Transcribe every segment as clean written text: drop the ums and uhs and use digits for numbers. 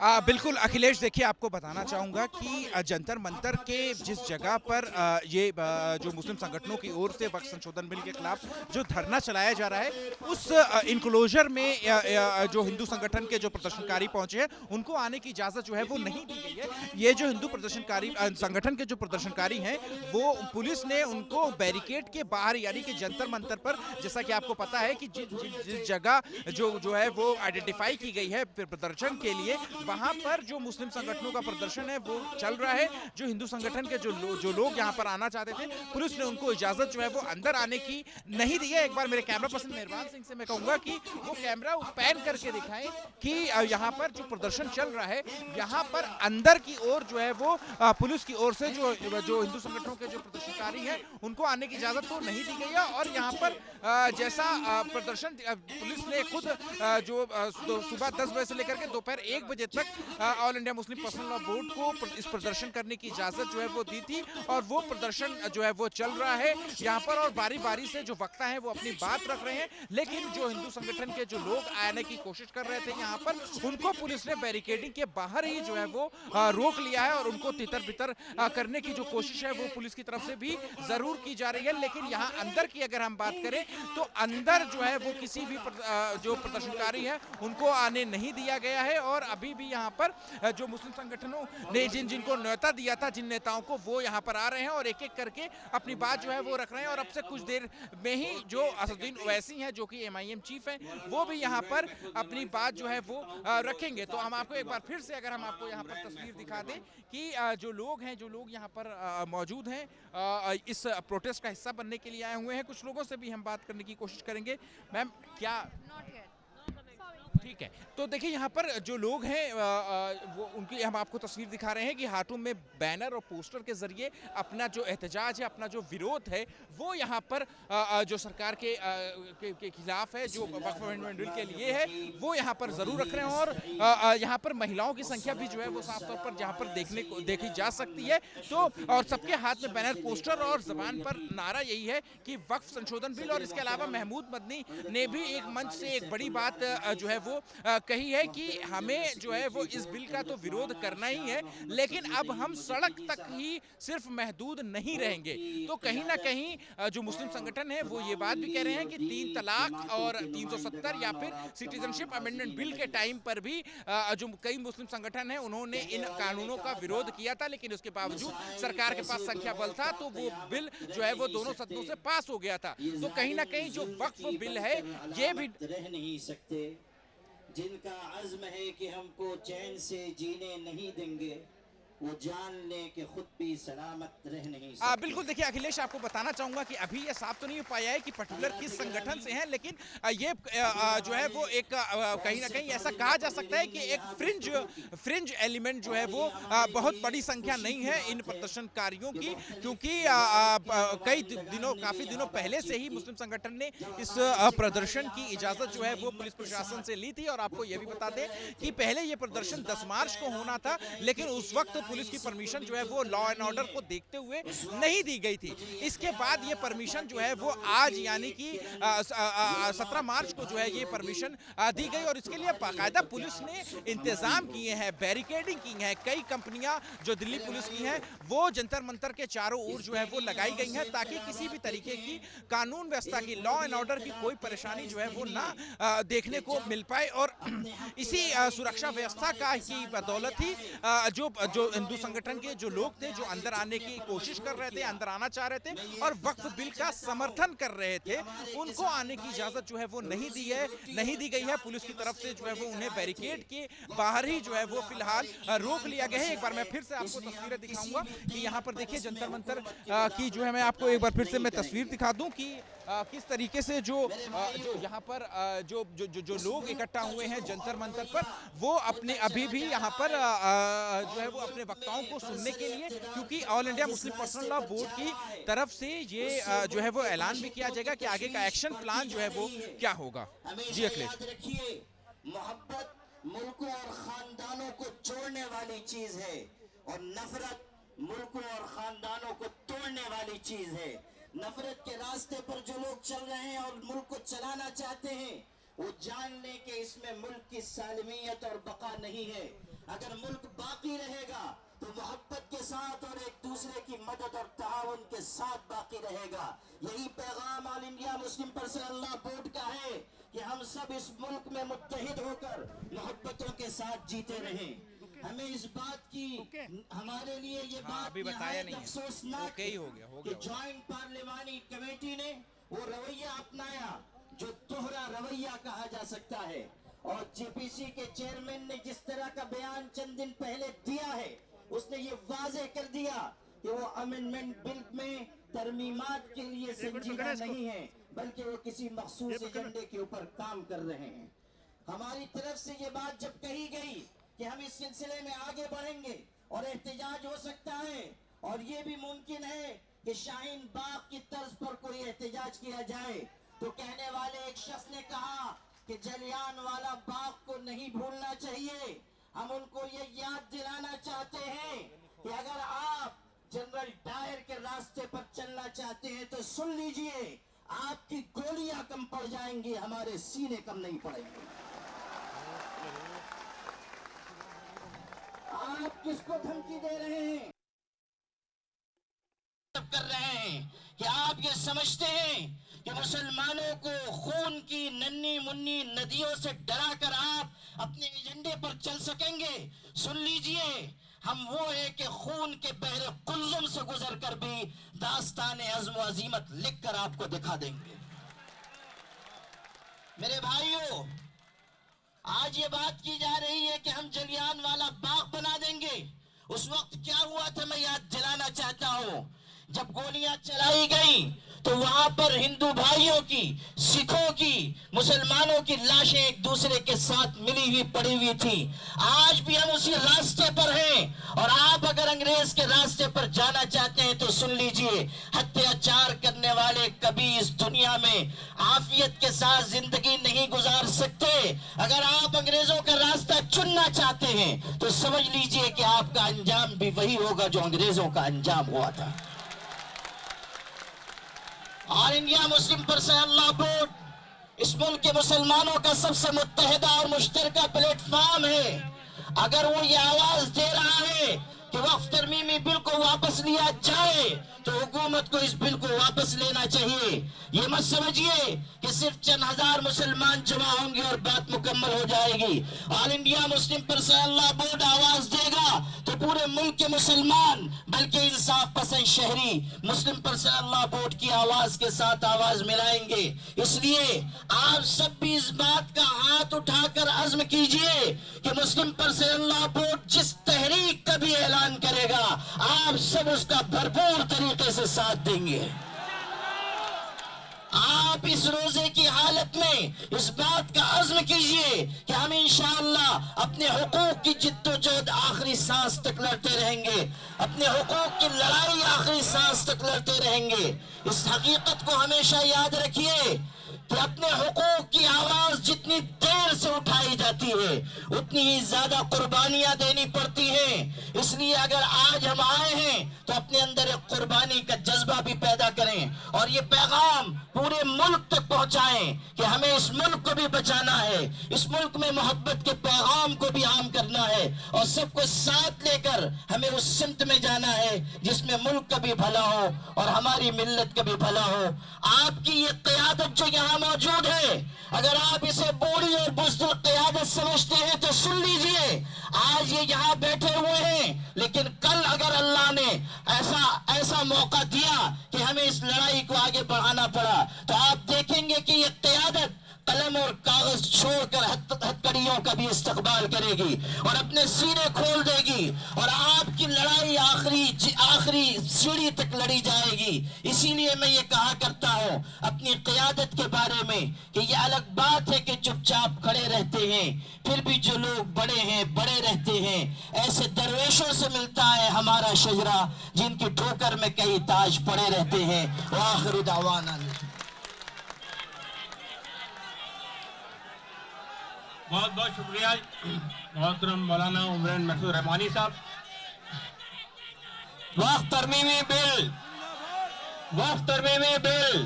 बिल्कुल अखिलेश, देखिए आपको बताना चाहूँगा कि जंतर मंतर के जिस जगह पर जो मुस्लिम संगठनों की ओर से वक्फ संशोधन बिल के खिलाफ जो धरना चलाया जा रहा है, उस इनक्लोजर में जो हिंदू संगठन के जो प्रदर्शनकारी पहुंचे हैं उनको आने की इजाज़त जो है वो नहीं दी गई है। ये जो हिंदू प्रदर्शनकारी संगठन के जो प्रदर्शनकारी हैं, वो पुलिस ने उनको बैरिकेड के बाहर यानी कि जंतर मंतर पर, जैसा कि आपको पता है कि जिस जगह जो है वो आइडेंटिफाई की गई है प्रदर्शन के लिए, वहां पर जो मुस्लिम संगठनों का प्रदर्शन है वो चल रहा है। जो हिंदू संगठन के जो लोग यहाँ पर आना चाहते थे, पुलिस ने उनको इजाजत जो है वो अंदर आने की नहीं दी है। एक बार मेरे कैमरा पर्सन मेहरबान सिंह से मैं कहूंगा कि वो कैमरा पैन करके दिखाएं कि यहाँ पर जो प्रदर्शन चल रहा है, यहाँ पर अंदर की ओर जो है वो पुलिस की ओर से जो हिंदू संगठनों के जो प्रदर्शनकारी हैं उनको आने की इजाजत तो नहीं दी गई है। और यहाँ पर जैसा प्रदर्शन पुलिस ने खुद जो सुबह 10 बजे से लेकर के दोपहर 1 बजे तक all India Muslim personal law board को इस प्रदर्शन करने की इजाजत जो है वो दी थी, और वो प्रदर्शन जो है वो चल रहा है यहाँ पर। और बारी बारी से जो वक्ता हैं वो अपनी बात रख रहे हैं, लेकिन जो हिंदू संगठन के जो लोग आने की कोशिश कर रहे थे यहाँ पर, उनको पुलिस ने बैरिकेडिंग के बाहर ही जो है वो रोक लिया है। और उनको तितर बितर करने की जो कोशिश है वो पुलिस की तरफ से भी जरूर की जा रही है। लेकिन यहाँ अंदर की अगर हम बात करें तो अंदर जो है वो किसी भी जो प्रदर्शनकारी है उनको आने नहीं दिया गया है। और अभी भी यहाँ पर जो मुस्लिम संगठनों ने जिनको न्योता दिया था, जिन नेताओं को, वो यहाँ पर आ रहे हैं और एक एक करके अपनी बात जो है वो रख रहे हैं। और अब से कुछ देर में ही जो असदुद्दीन ओवैसी हैं, जो कि एमआईएम चीफ हैं, वो भी यहाँ पर अपनी बात जो है वो रखेंगे। तो हम आपको एक बार फिर से अगर हम आपको यहाँ पर तस्वीर दिखा दें कि जो लोग हैं, जो लोग यहाँ पर मौजूद हैं, इस प्रोटेस्ट का हिस्सा बनने के लिए आए हुए हैं। कुछ लोगों से भी हम बात करने की कोशिश करेंगे। मैम, क्या ठीक है? तो देखिए यहाँ पर जो लोग हैं वो उनकी हम आपको तस्वीर दिखा रहे हैं कि हाथों में बैनर और पोस्टर के जरिए अपना जो एहतजाज है, अपना जो विरोध है, वो यहाँ पर जो सरकार के खिलाफ है, जो वक्फ अमेंडमेंट बिल के लिए है, वो यहाँ पर जरूर रख रहे हैं। और यहाँ पर महिलाओं की संख्या भी जो है वो साफ तौर पर यहाँ पर देखी जा सकती है। तो और सबके हाथ में बैनर, पोस्टर और जबान पर नारा यही है कि वक्फ संशोधन बिल। और इसके अलावा महमूद मदनी ने भी एक मंच से एक बड़ी बात जो है वो कही है कि हमें जो है वो इस बिल का तो विरोध करना ही है, लेकिन अब हम सड़क तक ही सिर्फ महदूद नहीं रहेंगे। तो कहीं ना कहीं जो मुस्लिम संगठन है वो ये बात भी कह रहे हैं कि 3 तलाक और 370 या फिर सिटीजनशिप अमेंडमेंट बिल के टाइम पर भी जो कई मुस्लिम संगठन हैं उन्होंने इन कानूनों का विरोध किया था, लेकिन उसके बावजूद सरकार के पास संख्या बल था तो वो बिल जो है वो दोनों सदनों से पास हो गया था। तो कहीं ना कहीं जो वक्फ बिल है ये भी रह नहीं सकते, जिनका अज़्म है कि हमको चैन से जीने नहीं देंगे, वो जान ले कि खुद भी सलामत रह नहीं सकते। बिल्कुल, देखिए अखिलेश, आपको बताना चाहूंगा कि अभी ये साफ तो नहीं हो पाया है कि पर्टिकुलर किस संगठन से हैं, लेकिन ये जो है वो एक कहीं ना कहीं ऐसा कहा जा सकता है कि एक फ्रिंज एलिमेंट जो है वो बहुत बड़ी संख्या नहीं है इन प्रदर्शनकारियों की, क्योंकि काफी दिनों पहले से ही मुस्लिम संगठन ने इस प्रदर्शन की इजाजत जो है वो पुलिस प्रशासन से ली थी। और आपको ये भी बता दें कि पहले ये प्रदर्शन 10 मार्च को होना था, लेकिन उस वक्त पुलिस की परमिशन जो है वो लॉ एंड ऑर्डर को देखते हुए नहीं दी गई थी। इसके बाद ये परमिशन जो है वो आज यानी कि 17 मार्च को जो है ये परमिशन दी गई। और इसके लिए बाकायदा पुलिस ने इंतजाम किए हैं, बैरिकेडिंग की है। कई कंपनियां जो दिल्ली पुलिस की हैं वो जंतर मंतर के चारों ओर जो है वो लगाई गई हैं, ताकि किसी भी तरीके की कानून व्यवस्था की, लॉ एंड ऑर्डर की कोई परेशानी जो है वो ना देखने को मिल पाए। और इसी सुरक्षा व्यवस्था का की बदौलत ही जो हिंदू संगठन के जो लोग थे, जो अंदर आने की कोशिश कर रहे थे, अंदर आना चाह रहे थे और वक्फ बिल का समर्थन कर रहे थे, उनको आने की इजाजत जो है वो नहीं दी गई है। पुलिस की तरफ से जो है वो उन्हें बैरिकेड के बाहर ही जो है वो फिलहाल रोक लिया गया है। एक बार मैं फिर से आपको तस्वीरें दिखाऊंगा कि यहाँ पर देखिए जंतर मंतर की जो है, मैं आपको एक बार फिर से मैं तस्वीर दिखा दूं कि किस तरीके से जो यहाँ पर जो लोग इकट्ठा हुए हैं जंतर मंतर पर, वो अपने अभी भी यहाँ पर जो है वो अपने वक्ताओं को सुनने के लिए, क्योंकि all India Muslim personal law board की तरफ से ये जो है वो ऐलान भी किया जाएगा कि आगे का एक्शन प्लान जो है वो क्या होगा। जी अखिलेश, मोहब्बत मुल्कों और खानदानों को जोड़ने वाली चीज है और नफरत मुल्कों और खानदानों को तोड़ने वाली चीज है। नफरत के रास्ते पर जो लोग चल रहे हैं और मुल्क को चलाना चाहते हैं, वो जान लें कि इसमें मुल्क की सालमियत और बका नहीं है। अगर मुल्क बाकी रहेगा तो मोहब्बत के साथ और एक दूसरे की मदद और ताउन के साथ बाकी रहेगा। यही पैगाम all India Muslim personal law board का है कि हम सब इस मुल्क में मुत्तहिद होकर मोहब्बतों के साथ जीते रहें। हमें इस बात की हमारे लिए ये बात अभी बताया नहीं है, अफसोसनाक ओके ही हो गया कि ज्वाइंट पार्लिमानी कमेटी ने वो रवैया अपनाया जो दोहरा रवैया कहा जा सकता है, और जेपीसी के चेयरमैन ने जिस तरह का बयान चंद दिन पहले दिया है, उसने ये वाजे कर दिया कि वो अमेंडमेंट बिल में तरमीमात के लिए संजीदा नहीं है, बल्कि वो किसी मखसूस एजेंडे के ऊपर काम कर रहे हैं। हमारी तरफ से ये बात जब कही गई कि हम इस सिलसिले में आगे बढ़ेंगे और एहतजाज हो सकता है, और ये भी मुमकिन है कि शाहीन बाग की तर्ज पर कोई एहतजाज किया जाए, तो कहने वाले एक शख्स ने कहा कि जलियांवाला बाग को नहीं भूलना चाहिए। हम उनको ये याद दिलाना चाहते हैं कि अगर आप जनरल डायर के रास्ते पर चलना चाहते हैं तो सुन लीजिए, आपकी गोलियां कम पड़ जाएंगी, हमारे सीने कम नहीं पड़ेंगे। आप किसको धमकी दे रहे हैं? कर रहे हैं कि आप ये समझते हैं कि मुसलमानों को खून की नन्ही मुन्नी नदियों से डराकर आप अपने एजेंडे पर चल सकेंगे। सुन लीजिए, हम वो है कि खून के बहरे कुल्लुम से गुजर कर भी दास्तान अज़्म व अज़ीमत लिख कर आपको दिखा देंगे। मेरे भाइयों, आज ये बात की जा रही है कि हम जलियांवाला बाग बना देंगे। उस वक्त क्या हुआ था मैं याद दिलाना चाहता हूं। जब गोलियां चलाई गई तो वहां पर हिंदू भाइयों की, सिखों की, मुसलमानों की लाशें एक दूसरे के साथ मिली हुई पड़ी हुई थी। आज भी हम उसी रास्ते पर हैं, और आप अगर अंग्रेज के रास्ते पर जाना चाहते हैं तो सुन लीजिए, अत्याचार करने वाले कभी इस दुनिया में आफियत के साथ जिंदगी नहीं गुजार सकते। अगर आप अंग्रेजों का रास्ता चुनना चाहते हैं तो समझ लीजिए कि आपका अंजाम भी वही होगा जो अंग्रेजों का अंजाम हुआ था। All India Muslim personal law board इस मुल्क के मुसलमानों का सबसे मुत्तहिदा और मुश्तरका प्लेटफॉर्म है। अगर वो ये आवाज दे रहा है कि वक्फ तरमीमी बिल को वापस लिया जाए तो हुकूमत को इस बिल को वापस लेना चाहिए। ये मत समझिए कि सिर्फ चंद हजार मुसलमान जमा होंगे और बात मुकम्मल हो जाएगी। All India Muslim personal law board आवाज देगा तो पूरे मुल्क के मुसलमान, बल्कि इंसाफ पसंद शहरी मुस्लिम पर्सनल लॉ बोर्ड की आवाज के साथ आवाज मिलाएंगे। इसलिए आप सब भी इस बात का हाथ उठाकर अज़्म कीजिए कि मुस्लिम पर्सनल लॉ बोर्ड जिस तहरीक का भी ऐलान करेगा, आप सब उसका भरपूर तरीके से साथ देंगे। आप इस रोजे की हालत में इस बात का अज़्म कीजिए कि हम इंशाअल्लाह अपने हुकूक की जिद्दोजहद आखिरी सांस तक लड़ते रहेंगे, अपने हुकूक की लड़ाई आखिरी सांस तक लड़ते रहेंगे। इस हकीकत को हमेशा याद रखिए कि अपने हुकूक की आवाज जितनी देर से उठाई जाती है उतनी ही ज्यादा कुर्बानियां देनी पड़ती हैं। इसलिए अगर आज हम आए हैं तो अपने अंदर एक कुर्बानी का जज्बा भी पैदा करें और ये पैगाम पूरे मुल्क तक पहुंचाएं कि हमें इस मुल्क को भी बचाना है, इस मुल्क में मोहब्बत के पैगाम को भी आम करना है और सबको साथ लेकर हमें उस सिमत में जाना है जिसमें मुल्क का भी भला हो और हमारी मिल्लत का भी भला हो। आपकी ये क़यादत जो यहाँ मौजूद है, अगर आप इसे बूढ़ी और बुज़दिल क़यादत समझते हैं तो सुन लीजिए, आज ये यहाँ बैठे हुए हैं, लेकिन कल अगर अल्लाह ने ऐसा मौका दिया कि हमें इस लड़ाई को आगे बढ़ाना पड़ा तो आप देखेंगे कि ये क़यादत कलम और कागज छोड़कर हथकड़ियों का भी इस्तकबाल करेगी और अपने सीने खोल देगी और आपकी लड़ाई आखिरी सीढ़ी तक लड़ी जाएगी। इसीलिए मैं ये कहा करता हूँ अपनी क़यादत के बारे में कि ये अलग बात है कि चुपचाप खड़े रहते हैं, फिर भी जो लोग बड़े हैं बड़े रहते हैं। ऐसे दरवेशों से मिलता है हमारा शजरा जिनकी ठोकर में कई ताज पड़े रहते हैं। आखिर दावाना। बहुत बहुत शुक्रिया मोहतरम मौलाना उमरान मसूद रहमानी साहब। वक्फ तरमीमी बिल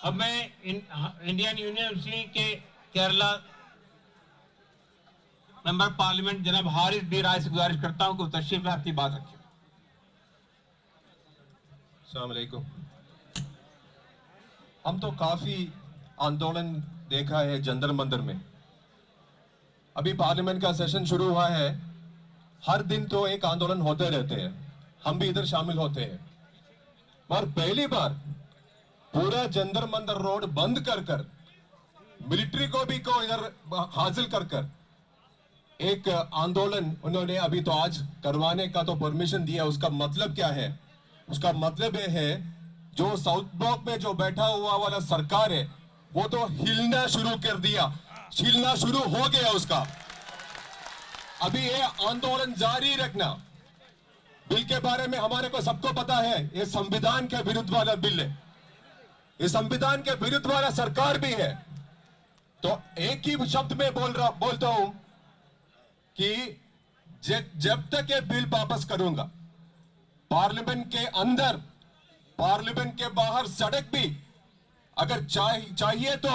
अब मैं इंडियन यूनिवर्सिटी के केरला मेंबर पार्लियामेंट जनाब हारिस बी राय से गुजारिश करता हूं कि तशरीफ लाए अपनी बात रखें। अस्सलाम वालेकुम। हम तो काफी आंदोलन देखा है जंतर मंतर में। अभी पार्लियामेंट का सेशन शुरू हुआ है, हर दिन तो एक आंदोलन होते रहते हैं, हम भी इधर शामिल होते हैं। पर पहली बार पूरा जंतर मंतर रोड बंद कर मिलिट्री को भी को इधर हासिल कर एक आंदोलन उन्होंने अभी तो आज करवाने का तो परमिशन दिया। उसका मतलब क्या है? उसका मतलब ये है जो साउथ ब्लॉक में जो बैठा हुआ वाला सरकार है वो तो हिलना शुरू कर दिया, हिलना शुरू हो गया उसका। अभी ये आंदोलन जारी रखना। बिल के बारे में हमारे को सबको पता है, ये संविधान के विरुद्ध वाला बिल है, ये संविधान के विरुद्ध वाला सरकार भी है। तो एक ही शब्द में बोलता हूं कि जब तक ये बिल वापस करूंगा, पार्लियामेंट के अंदर, पार्लियामेंट के बाहर सड़क भी अगर चाहिए तो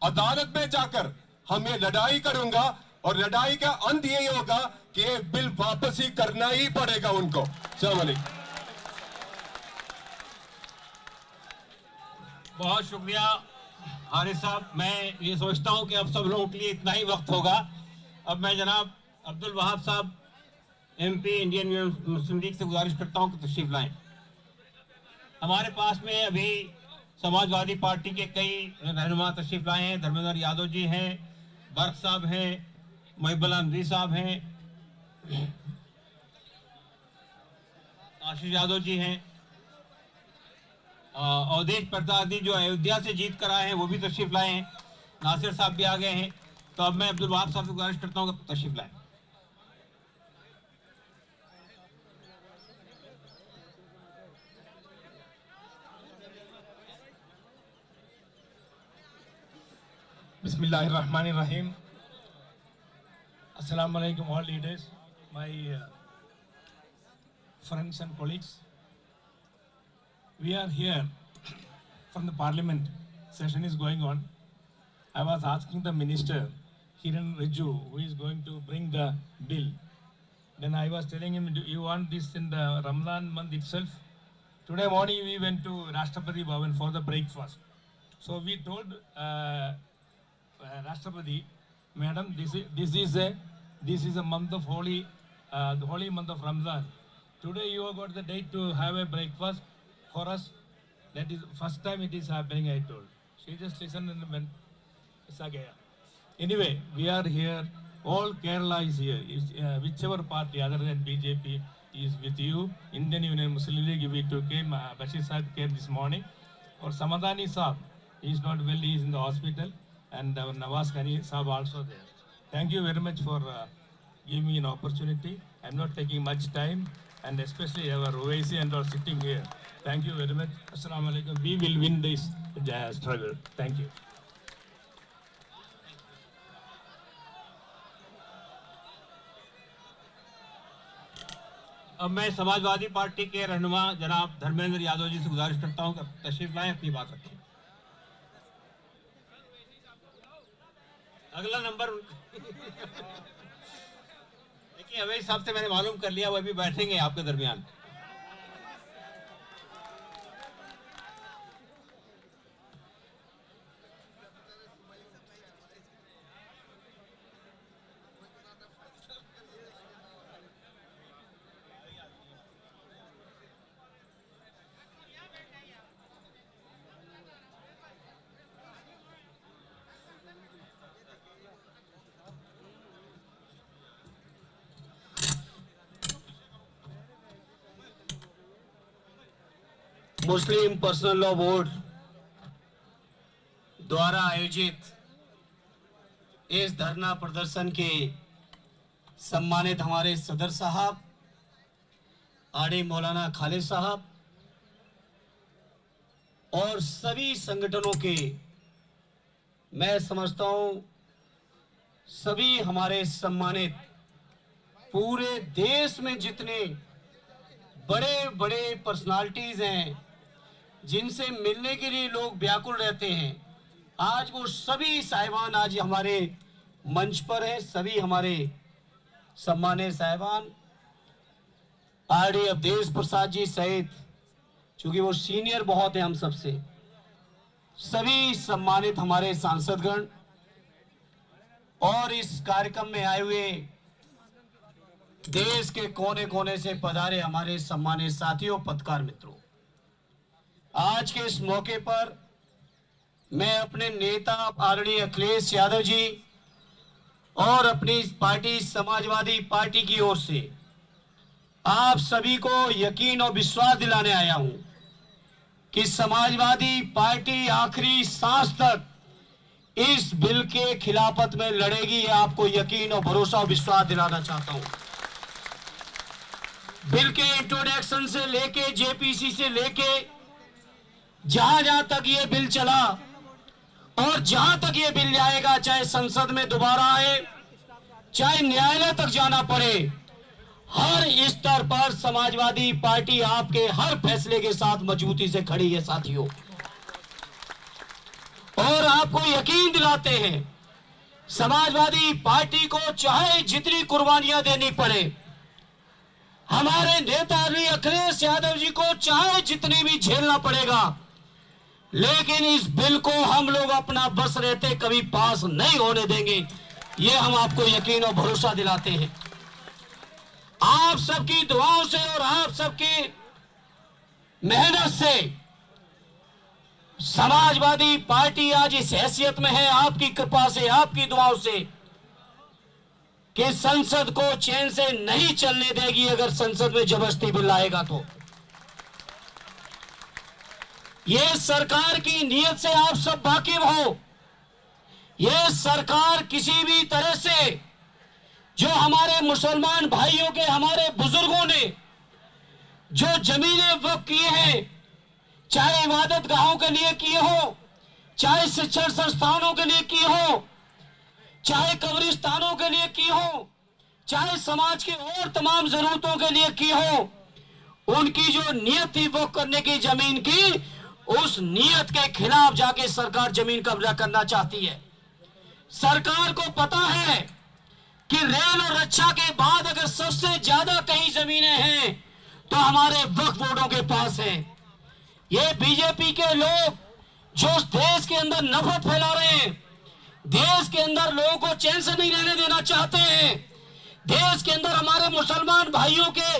अदालत में जाकर हम ये लड़ाई करूंगा। और लड़ाई का अंत यही होगा कि ये बिल वापस ही करना ही पड़ेगा उनको। अस्सलाम वालेकुम। बहुत शुक्रिया हारिस साहब। मैं ये सोचता हूं कि अब सब लोगों के लिए इतना ही वक्त होगा। अब मैं जनाब अब्दुल वहाब साहब MP इंडियन यूनियन मुस्लिम लीग से गुजारिश करता हूं कि तशरीफ लाएं। हमारे पास में अभी समाजवादी पार्टी के कई रहनुमा तशरीफ लाए हैं। धर्मेंद्र यादव जी हैं, बर्क साहब हैं, महिबुल्लाह नदवी साहब हैं, आशीष यादव जी हैं, अवधेश प्रताप जो अयोध्या से जीत कर आए हैं वो भी तशरीफ लाए हैं, नासिर साहब भी आ गए हैं। तो अब मैं अब्दुल वहाब साहब से गुजारिश करता हूँ कि तशरीफ लाएं। Bismillahirrahmanirrahim. Assalamu alaikum all leaders, my friends and colleagues. We are here from the parliament. Session is going on. I was asking the minister, Kiran Rijiju, who is going to bring the bill. Then I was telling him, do you want this in the Ramadan month itself? Today morning we went to Rashtrapati Bhavan for the breakfast. So we told Rashtrapati, Madam, this is a month of holy, the holy month of Ramadan. Today you have got the date to have a breakfast for us. That is first time it is happening, I told. She just listened and went. Anyway, we are here. All Kerala is here. Whichever party other than BJP is with you. Indian Union Muslim League, we took him. Bashir Saab came this morning. Or Samadani Saab, he is not well. He is in the hospital. And our Nawaz Khani Saab also there. Thank you very much for giving me an opportunity. I'm not taking much time, and especially our Owaisi and all sitting here. Thank you very much. Assalamu alaikum. We will win this struggle. Thank you. अब मैं Samajwadi party के रहनुमा जनाब धर्मेंद्र यादव जी से गुजारिश करता हूं कि तशरीफ लाएं, अपनी बात रखें। अगला नंबर देखिए, अवैध साहब से मैंने मालूम कर लिया, वो अभी बैठेंगे आपके दरमियान। मुस्लिम पर्सनल लॉ बोर्ड द्वारा आयोजित इस धरना प्रदर्शन के सम्मानित हमारे सदर साहब आड़े मौलाना खालिद साहब और सभी संगठनों के, मैं समझता हूं सभी हमारे सम्मानित पूरे देश में जितने बड़े बड़े पर्सनालिटीज हैं जिनसे मिलने के लिए लोग व्याकुल रहते हैं, आज वो सभी साहिबान आज हमारे मंच पर हैं। सभी हमारे सम्मानित साहिबान आरडी अवधेश प्रसाद जी सहित, चूंकि वो सीनियर बहुत है हम सबसे, सभी सम्मानित हमारे सांसदगण और इस कार्यक्रम में आए हुए देश के कोने कोने से पधारे हमारे सम्मानित साथियों, पत्रकार मित्रों, आज के इस मौके पर मैं अपने नेता आदरणीय अखिलेश यादव जी और अपनी पार्टी समाजवादी पार्टी की ओर से आप सभी को यकीन और विश्वास दिलाने आया हूं कि समाजवादी पार्टी आखिरी सांस तक इस बिल के खिलाफत में लड़ेगी। आपको यकीन और भरोसा और विश्वास दिलाना चाहता हूं। बिल के इंट्रोडक्शन से लेके जेपीसी से लेके जहां जहां तक ये बिल चला और जहां तक ये बिल जाएगा, चाहे संसद में दोबारा आए, चाहे न्यायालय तक जाना पड़े, हर स्तर पर समाजवादी पार्टी आपके हर फैसले के साथ मजबूती से खड़ी है साथियों। और आपको यकीन दिलाते हैं, समाजवादी पार्टी को चाहे जितनी कुर्बानियां देनी पड़े, हमारे नेता अखिलेश यादव जी को चाहे जितनी भी झेलना पड़ेगा, लेकिन इस बिल को हम लोग अपना बस रहते कभी पास नहीं होने देंगे। ये हम आपको यकीन और भरोसा दिलाते हैं। आप सबकी दुआओं से और आप सबकी मेहनत से समाजवादी पार्टी आज इस हैसियत में है, आपकी कृपा से, आपकी दुआओं से, कि संसद को चैन से नहीं चलने देगी। अगर संसद में जबरदस्ती बिल आएगा तो यह सरकार की नीयत से आप सब वाकिफ हो। यह सरकार किसी भी तरह से जो हमारे मुसलमान भाइयों के, हमारे बुजुर्गों ने जो जमीनें वक्फ किए हैं, चाहे इबादत गाहों के लिए किए हो, चाहे शिक्षण संस्थानों के लिए किए हो, चाहे कब्रिस्तानों के लिए की हो, चाहे समाज की और तमाम जरूरतों के लिए की हो, उनकी जो नियत थी वो करने की जमीन की, उस नियत के खिलाफ जाके सरकार जमीन कब्जा करना चाहती है। सरकार को पता है कि रेल और रक्षा के बाद अगर सबसे ज्यादा कहीं जमीनें हैं तो हमारे वक्फ बोर्डों के पास हैं। ये बीजेपी के लोग जो उस देश के अंदर नफरत फैला रहे हैं, देश के अंदर लोगों को चैन से नहीं रहने देना चाहते हैं, देश के अंदर हमारे मुसलमान भाइयों के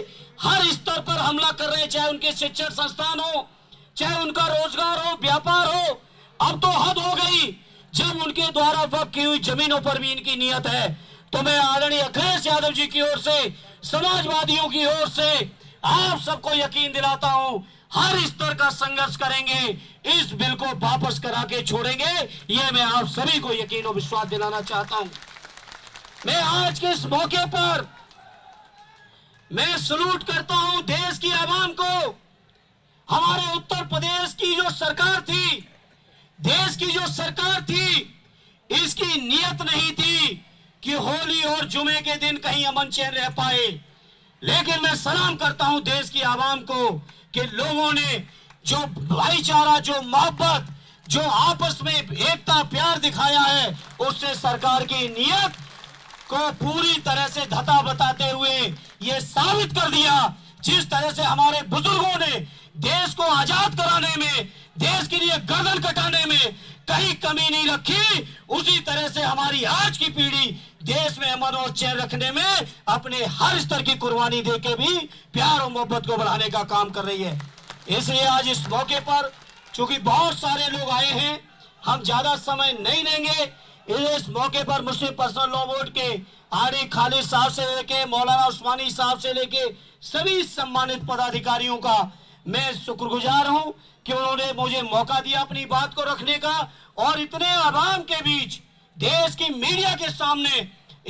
हर स्तर पर हमला कर रहे हैं, चाहे उनके शिक्षण संस्थान हो, चाहे उनका रोजगार हो, व्यापार हो। अब तो हद हो गई, जब उनके द्वारा वक्फ की हुई जमीनों पर भी इनकी नियत है। तो मैं आदरणीय अखिलेश यादव जी की ओर से, समाजवादियों की ओर से आप सबको यकीन दिलाता हूं, हर स्तर का संघर्ष करेंगे, इस बिल को वापस करा के छोड़ेंगे। ये मैं आप सभी को यकीन और विश्वास दिलाना चाहता हूं। मैं आज के इस मौके पर मैं सलूट करता हूं देश की आवाम को। हमारे उत्तर प्रदेश की जो सरकार थी, देश की जो सरकार थी, इसकी नियत नहीं थी कि होली और जुमे के दिन कहीं अमन चैन रह पाए। लेकिन मैं सलाम करता हूं देश की आवाम को कि लोगों ने जो भाईचारा, जो मोहब्बत, जो आपस में एकता प्यार दिखाया है, उससे सरकार की नियत को पूरी तरह से धता बताते हुए ये साबित कर दिया। जिस तरह से हमारे बुजुर्गों ने देश को आजाद कराने में, देश के लिए गर्दन कटाने में कहीं कमी नहीं रखी, उसी तरह से हमारी आज की पीढ़ी देश में अमन और चैन रखने में अपने हर स्तर की कुर्बानी देके भी प्यार और मोहब्बत को बढ़ाने का काम कर रही है। इसलिए आज इस मौके पर चूंकि बहुत सारे लोग आए हैं, हम ज्यादा समय नहीं लेंगे। इस मौके पर मुस्लिम पर्सनल लॉ बोर्ड के आरडी खालिद साहब से लेके मौलाना उस्मानी साहब से लेके सभी सम्मानित पदाधिकारियों का मैं शुक्रगुजार हूं कि उन्होंने मुझे मौका दिया अपनी बात को रखने का, और इतने आवाम के बीच देश की मीडिया के सामने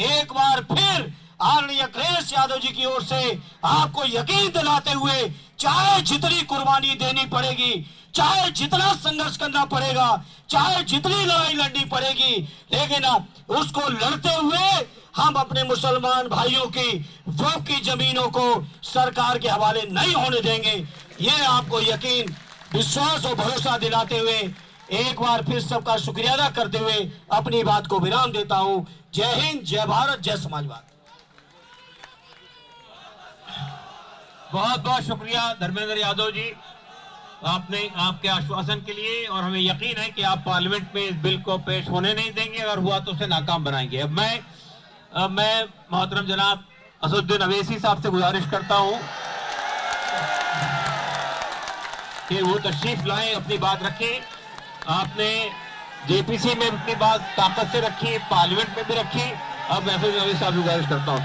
एक बार फिर आदरणीय अखिलेश यादव जी की ओर से आपको यकीन दिलाते हुए, चाहे जितनी कुर्बानी देनी पड़ेगी, चाहे जितना संघर्ष करना पड़ेगा, चाहे जितनी लड़ाई लड़नी पड़ेगी, लेकिन उसको लड़ते हुए हम अपने मुसलमान भाइयों की वक्फ की जमीनों को सरकार के हवाले नहीं होने देंगे। ये आपको यकीन, विश्वास और भरोसा दिलाते हुए एक बार फिर सबका शुक्रिया अदा करते हुए अपनी बात को विराम देता हूं। जय हिंद, जय भारत, जय समाजवाद। बहुत बहुत शुक्रिया धर्मेंद्र यादव जी, आपने आपके आश्वासन के लिए, और हमें यकीन है कि आप पार्लियामेंट में इस बिल को पेश होने नहीं देंगे, अगर हुआ तो उसे नाकाम बनाएंगे। अब मैं मोहतरम जनाब असदुद्दीन अवैसी साहब से गुजारिश करता हूं कि वो तशरीफ लाएं, अपनी बात रखें। आपने जेपीसी में अपनी बात ताकत से रखी, पार्लियामेंट में भी रखी। अब मैं फिर अवैसी साहब से गुजारिश करता हूं।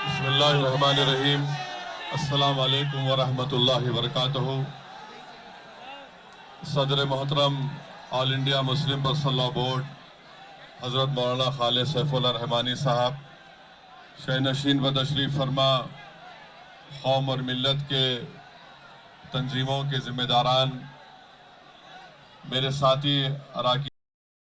बिस्मिल्लाहिर्रहमानिर्रहीम। अस्सलाम वालेकुम वरहमतुल्लाहि वबरकातुहू। सदर मोहतरम all India Muslim personal law board हज़रत मौलाना खालिद सैफुल्लाह रहमानी साहब, शहनशीन व तशरीफ़ फरमा कौम और मिल्लत के तंजीमों के ज़िम्मेदारान, मेरे साथी अराकी